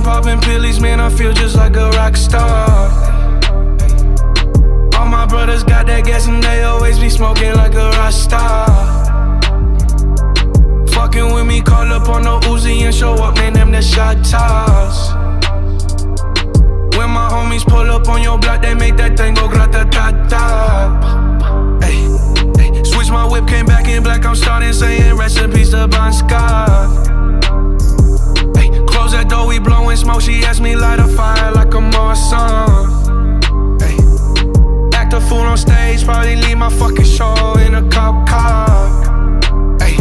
popping pillies, man, I feel just like a rock star. All my brothers got that gas and they always be smoking like a rock star. Fucking with me, call up on the Uzi and show up, man, them the shot toss. When my homies pull up on your block, they make that thing go grata-ta-ta. Ay, ay. Switch my whip, came back in black, I'm starting saying rest in peace to Bon Scott. Ay, close that door, we blowing smoke, she asked me light a fire like a Marsan. Ay, act a fool on stage, probably leave my fucking show in a cop car. Ay,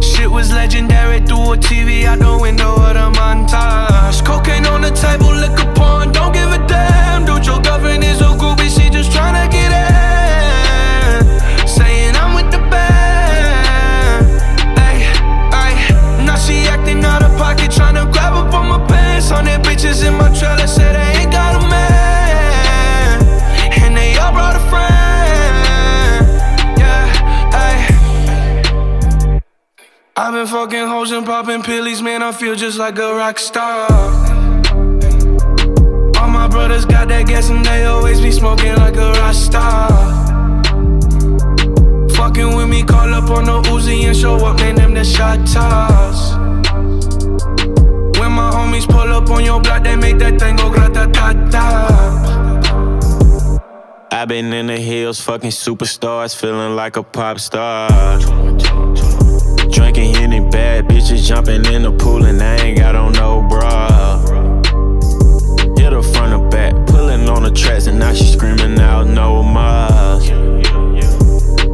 shit was legendary, through a TV out the window of the montage. Cocaine on the table, liquor porn, don't give a damn. Dude, your girlfriend is a groupie, she just tryna get in. Saying I'm with the band. Ay, ay, now she acting out of pocket, tryna grab up on my pants. 100 bitches in my trailer, say they ain't got a man. And they all brought a friend. Yeah, ay. I've been fucking hoes and popping pillies, man, I feel just like a rock star. All my brothers got that gas and they always be smoking like a rock star. Fucking with me, call up on the Uzi and show up, man, them the shot toss. When my homies pull up on your block, they make that thing go grata-ta-ta. I've been in the hills, fucking superstars, feeling like a pop star. Drinking Henny, bad bitches jumping in the pool and I ain't got on no bra. Hit her front or back, pulling on the tracks and now she screaming out no more.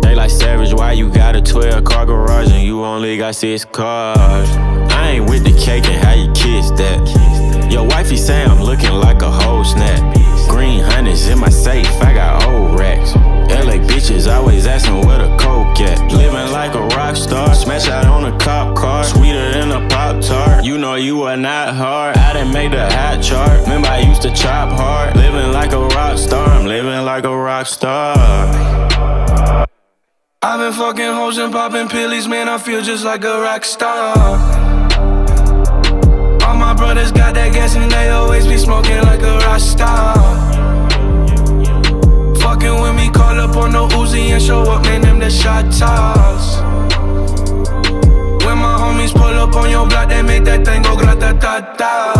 They like Savage, why you got a 12-car garage and you only got 6 cars? I ain't with the cake and how you kiss that. Your wifey say I'm looking like a whole snap. Green hundreds in my safe, I got old racks. LA bitches always asking where the coke at. Living like a rock star, smash out on a cop car, sweeter than a Pop-Tart. You know you are not hard, I done made the hot chart. Remember I used to chop hard, living like a rock star, I'm living like a rock star. I've been fucking hoes and popping pillies, man, I feel just like a rock star. All my brothers got that gas and they always be smoking like a rock star. Fucking with me, call up on the Uzi and show up, man, them the shot toss. When my homies pull up on your block, they make that thing go grata-ta-ta.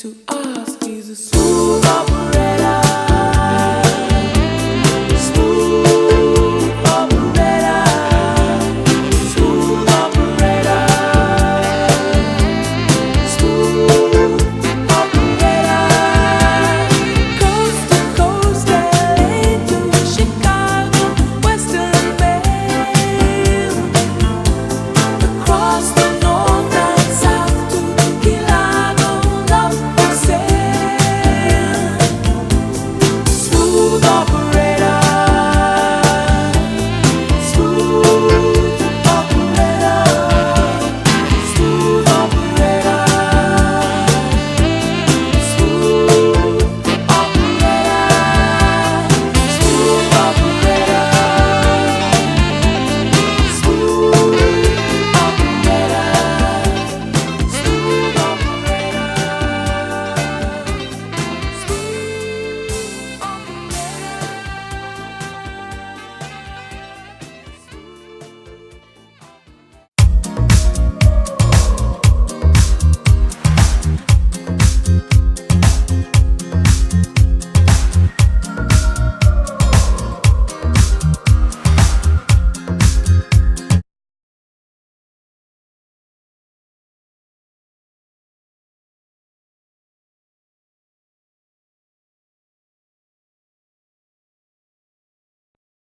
to us. He's a smooth operator.